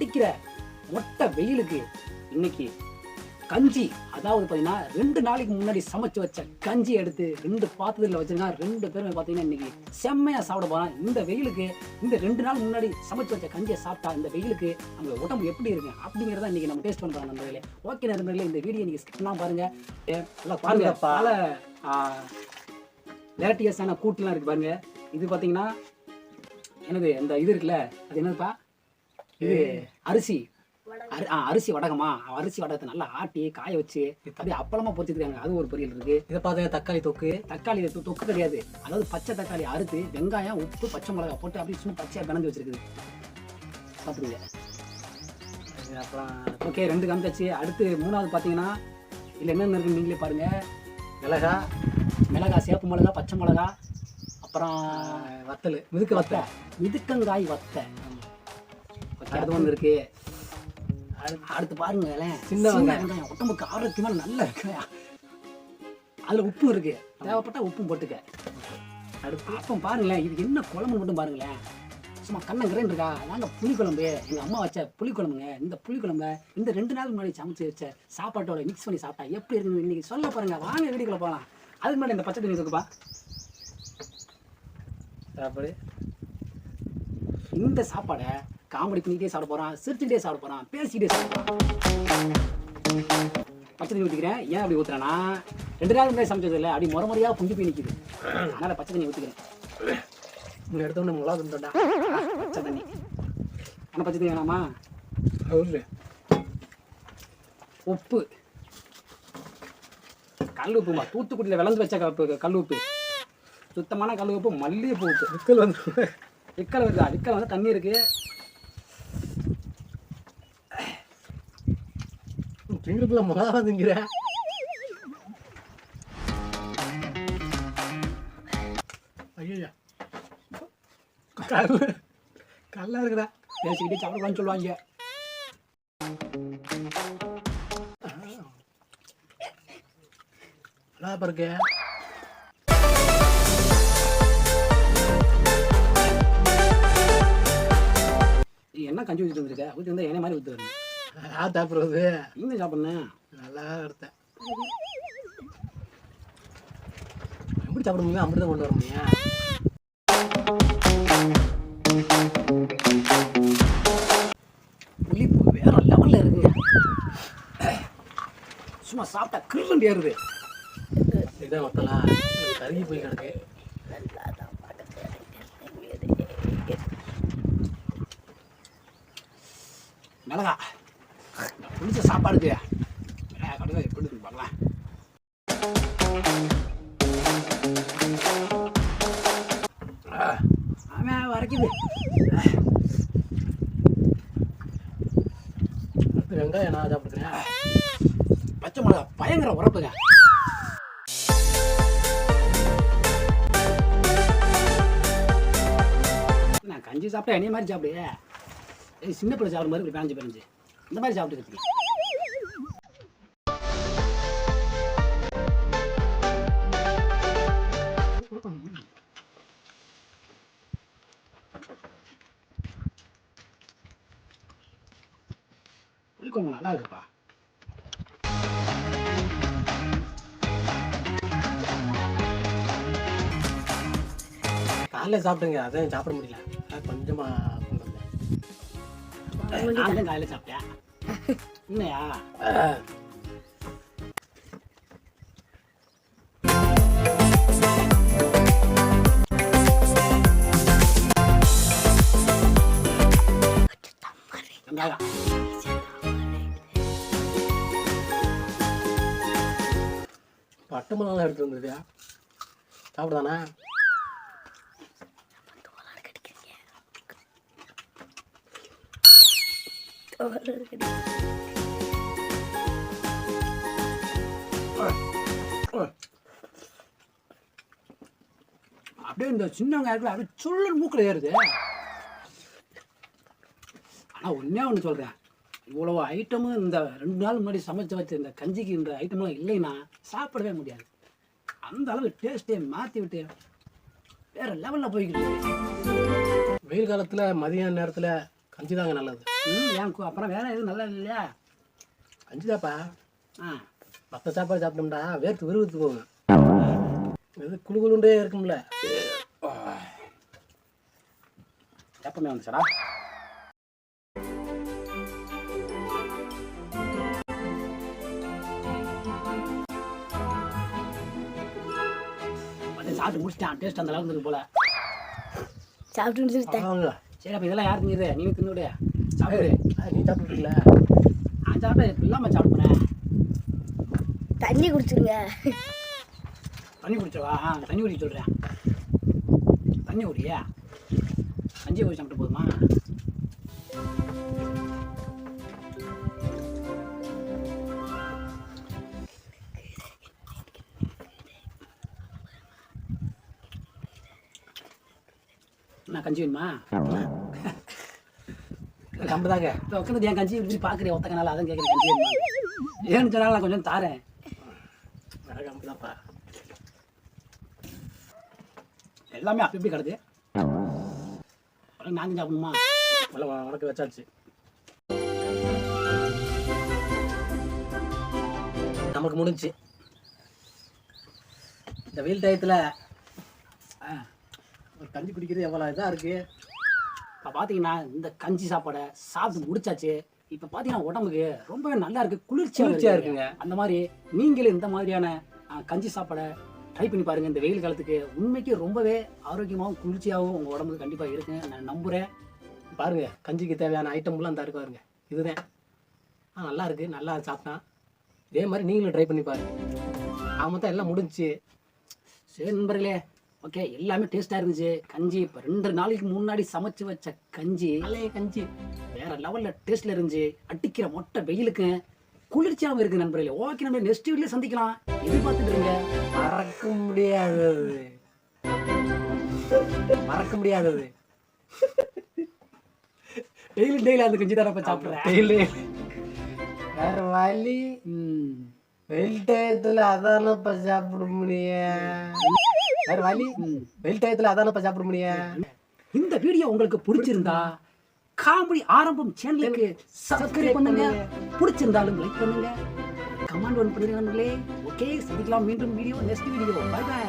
அடிக்கிற மொட்டை வெயிலுக்கு இன்னைக்கு கஞ்சி, அதாவது பார்த்தீங்கன்னா 2 நாளைக்கு முன்னாடி சமைச்சு வச்ச கஞ்சி எடுத்து 2 பாத்திரத்தில் வச்சிருக்காங்க. 2 பேருமே பார்த்தீங்கன்னா இன்னைக்கு செம்மையாக சாப்பிட போகிறான். இந்த வெயிலுக்கு இந்த 2 நாள் முன்னாடி சமைச்சு வச்ச கஞ்சியை சாப்பிட்டா இந்த வெயிலுக்கு நம்ம உடம்பு எப்படி இருக்கு அப்படிங்கிறத இன்னைக்கு நம்ம டேஸ்ட் பண்ணுறோம் நண்பர்களே. ஓகே நண்பர்களே, இந்த வீடியோ நீங்கள் ஸ்கிப் பண்ணாமல் பாருங்க. நல்லா பாருங்க, பல வெரைட்டியஸான கூட்டுலாம் இருக்கு பாருங்க. இது பார்த்தீங்கன்னா என்னது இந்த இது இருக்குல்ல, அது என்னதுப்பா, இது அரிசி அரிசி வடகமா. அரிசி வடகத்தை நல்லா ஆட்டி காய வச்சு அப்படியே அப்பளமா பொரிச்சிருக்காங்க. அது ஒரு பொரியல் இருக்கு. இதை பார்த்தா தக்காளி தொக்கு. தக்காளி தொக்கு கிடையாது, அதாவது பச்சை தக்காளி அறுத்து வெங்காயம் உப்பு பச்சை மிளகா போட்டு அப்படியே சும்மா பச்சையாக பிணைஞ்சு வச்சிருக்குது. சாப்பிடுங்க. அப்புறம் ஓகே, 2 காமிச்சாச்சு. அடுத்து 3வது பார்த்தீங்கன்னா இதில் என்னென்ன இருக்குன்னு நீங்களே பாருங்க. மிளகா, சேப்பு மிளகா, பச்சை மிளகா, அப்புறம் வத்தல், மிதுக்கங்காய் வத்தை. அது ஒன்று இருக்கு. அடுத்து பாருங்க, சின்ன வெங்காயம் உடம்புக்கு ஆரோக்கியமான நல்ல வெங்காயம். அதில் உப்பும் இருக்கு, தேவைப்பட்டா உப்பும் போட்டுக்க. அடுத்து அப்போ பாருங்களேன், இதுக்கு என்ன குழம்பு மட்டும் பாருங்களேன், சும்மா கண்ணங்கிரேன் இருக்கா. நாங்கள் புளிக்குழம்பு, எங்கள் அம்மா வச்ச புளிக்குழம்புங்க. இந்த புளிக்குழம்பு இந்த 2 நாள் முன்னாடி சமைச்சு வச்ச சாப்பாட்டோட மிக்ஸ் பண்ணி சாப்பிட்டா எப்படி இருக்குன்னு இன்னைக்கு சொல்ல பாருங்க. வாங்க வீடியோக்குள்ள போகலாம். அதுக்கு முன்னாடி இந்த பச்சை தண்ணி இருக்குப்பா சாப்பாடு. இந்த சாப்பாடை காமெடி பண்ணிக்கிட்டே சாப்பிட போகிறான், சிரிச்சுக்கிட்டே சாப்பிட போகிறான், பேசிக்கிட்டே சாப்பிட போகிறான். பச்சை தண்ணி ஊற்றிக்கிறேன். ஏன் அப்படி ஊற்றுறேன்னா, 2 நாள் முன்னாடி சமைச்சது இல்லை, அப்படி முறையாக புஞ்சி போய் நிற்கிது. அதனால் பச்சை தண்ணி ஊற்றிக்கிறேன். இங்கே எடுத்தோன்னு மிளகா தண்டா பச்சை தண்ணி. ஆனால் பச்சை தண்ணி வேணாமா? உப்பு, கல் உப்புமா, தூத்துக்குடியில் விளைஞ்சு வச்ச கல் உப்பு, சுத்தமான கல் உப்பு. மல்லிகைப்பூ உப்பு. விக்கல் வருதா? விக்கல் வந்து தண்ணி இருக்கு. திங்குக்குள்ள மிளகா திங்கிற. ஐயா கல்லா இருக்குடா. பேசிக்கிட்டே சாப்பிடலான்னு சொல்லுவாங்க. நல்லா பாருங்க. என்ன கஞ்சி ஊற்றிட்டு வந்துருக்க? ஊற்றி வந்தால் என்ன மாதிரி ஊற்றி வரணும். சாப்பிட்றது இன்னும் சாப்பிட்ணேன். நல்லா எடுத்தேன். எப்படி சாப்பிட முடியும்? அப்படி தான் கொண்டு வர முடியும். புளிப்பு வேற லெவலில் இருக்குங்க. சும்மா சாப்பிட்டா கிருண்டு ஏறுது. இதான் வத்தலாம் கருகி போய் கிடக்கு. மிளகா பிடிச்ச சாப்பாடுக்கு கடுதா எப்படி பார்க்கலாம். ஆமாம் வரைக்குது. வெங்காயம் நான் சாப்பிடுறேன். பச்சை மிளகா பயங்கர உரப்புங்க. நான் கஞ்சி சாப்பிட்டேன் என்னைய மாதிரி சாப்பிடுங்க. சின்ன பிள்ளை சாப்பிடும் மாதிரி இப்படி பேஞ்சு இந்த மாதிரி சாப்பிட்டு கொஞ்சம் நல்லா இருக்குப்பா. காலையில் சாப்பிட்டுங்க, அதான் சாப்பிட முடியல. கொஞ்சமா நான் காலையில் சாப்பிட்டேன். இல்லையா? பட்டு மிளகா எடுத்து வந்துருக்கியா? சாப்பிடுதானே? அப்படியே இந்த சின்ன வெங்காயத்தில் அப்படியே சுள்ளு மூக்கில் ஏறுது. ஆனால் ஒன்றே ஒன்று சொல்கிறேன், இவ்வளோ ஐட்டமும் இந்த 2 நாள் முன்னாடி சமைச்சு வச்ச இந்த கஞ்சிக்கு இந்த ஐட்டம்லாம் இல்லைன்னா சாப்பிடவே முடியாது. அந்த அளவு டேஸ்ட்டே மாற்றி விட்டு வேறு லெவலில் போய்கிட்டு. வெயில் காலத்தில் மதியான நேரத்தில் கஞ்சி தாங்க நல்லது. ஏன் அப்புறம் வேற எதுவும் நல்லா இல்லையா? கஞ்சி தாப்பா. மற்ற சாப்பாடு சாப்பிட்டோம்டா வேர்த்து விறுவிறுத்து போகும். இது குழுகுலுண்டே இருக்கும்ல. எப்பவுமே வந்துச்சடா. சாப்பிட்டு முடிச்சிட்டான். டேஸ்ட் அந்த அளவுக்கு இருக்கு போல. சாப்பிட்டு முடிச்சுட்டேன். சரி, அப்போ இதெல்லாம் யார் திங்குது? நீ தின்னுடைய சாப்பிடு. நீ சாப்பிட்டுருக்கல? நான் சாப்பிட்டேன். இல்லாமல் சாப்பிட்றேன். தண்ணி குடிச்சிருங்க. தண்ணி குடிச்சவா? தண்ணி குடிக்க சொல்கிறேன். தண்ணி குடியா? கஞ்சி குடி சாப்பிட்டு போதுமா? நான் கஞ்சி வேணுமா? கம்புதாங்க. இப்போ உட்காந்து என் கஞ்சி இப்படி பார்க்குறேன். ஒத்தக்கனால அதான் கேட்குறேன். கஞ்சி வேணுமா? ஏன்னு சொன்னாலும் நான் கொஞ்சம் தாரேன். கம்புதாப்பா. எல்லாமே அப்படி இப்படி கிடக்கு. நாங்கள் சாப்பிடணுமா? உனக்கு வச்சாச்சு. நமக்கு முடிஞ்சு. இந்த வெயில் டயத்தில் ஒரு கஞ்சி குடிக்கிறது எவ்வளோ இதாக இருக்குது. இப்போ பார்த்தீங்கன்னா இந்த கஞ்சி சாப்பாடை சாப்பிட்டு முடிச்சாச்சு. இப்போ பார்த்தீங்கன்னா உடம்புக்கு ரொம்பவே நல்லா இருக்குது. குளிர்ச்சியாக இருக்குங்க. அந்த மாதிரி நீங்களும் இந்த மாதிரியான கஞ்சி சாப்பாடை ட்ரை பண்ணி பாருங்கள். இந்த வெயில் காலத்துக்கு உண்மைக்கு ரொம்பவே ஆரோக்கியமாகவும் குளிர்ச்சியாகவும் உங்கள் உடம்புக்கு கண்டிப்பாக இருக்குங்க. நான் நம்புகிறேன். பாருங்கள், கஞ்சிக்கு தேவையான ஐட்டம்லாம் அந்த இருக்கு பாருங்க. இதுதான் நல்லா இருக்குது. நல்லா சாப்பிட்டான். இதே மாதிரி நீங்களும் ட்ரை பண்ணி பாருங்கள். அவன் தான் எல்லாம் முடிஞ்சிச்சு. சரி நண்பர்களே, ஓகே, எல்லாமே டேஸ்ட்டாக இருந்துச்சு. கஞ்சி இப்போ 2 நாளைக்கு முன்னாடி சமைச்சு வச்ச கஞ்சி. நல்ல கஞ்சி வேற லெவலில் டேஸ்ட்டில் இருந்துச்சு. அடிக்கிற மொட்டை வெயிலுக்கு குளிர்ச்சியாகவும் இருக்குது நண்பர்களே. ஓகே, நம்ம நெக்ஸ்ட் வீடியோவில் சந்திக்கலாம். எதிர்பார்த்துட்டு இருங்க. மறக்க முடியாதது. மறக்க முடியாதது. டெய்லி அந்த கஞ்சி தரப்ப சாப்பிட்றேன். டெய்லி வேற வழி. வெயில் டயத்தில் அதானப்ப சாப்பிட முடியும். வேற வழி. வெயில் டயத்தில் அதானப்ப சாப்பிட முடியும். இந்த வீடியோ உங்களுக்கு பிடிச்சிருந்தா காமெடி ஆரம்பம் சேனலுக்கு சப்ஸ்கிரைப் பண்ணுங்க. பிடிச்சிருந்தாலும் லைக் பண்ணுங்க, கமெண்ட் பண்ணுங்க நண்பர்களே. ஓகே, சந்திக்கலாம் மீண்டும் video, next video. Bye by.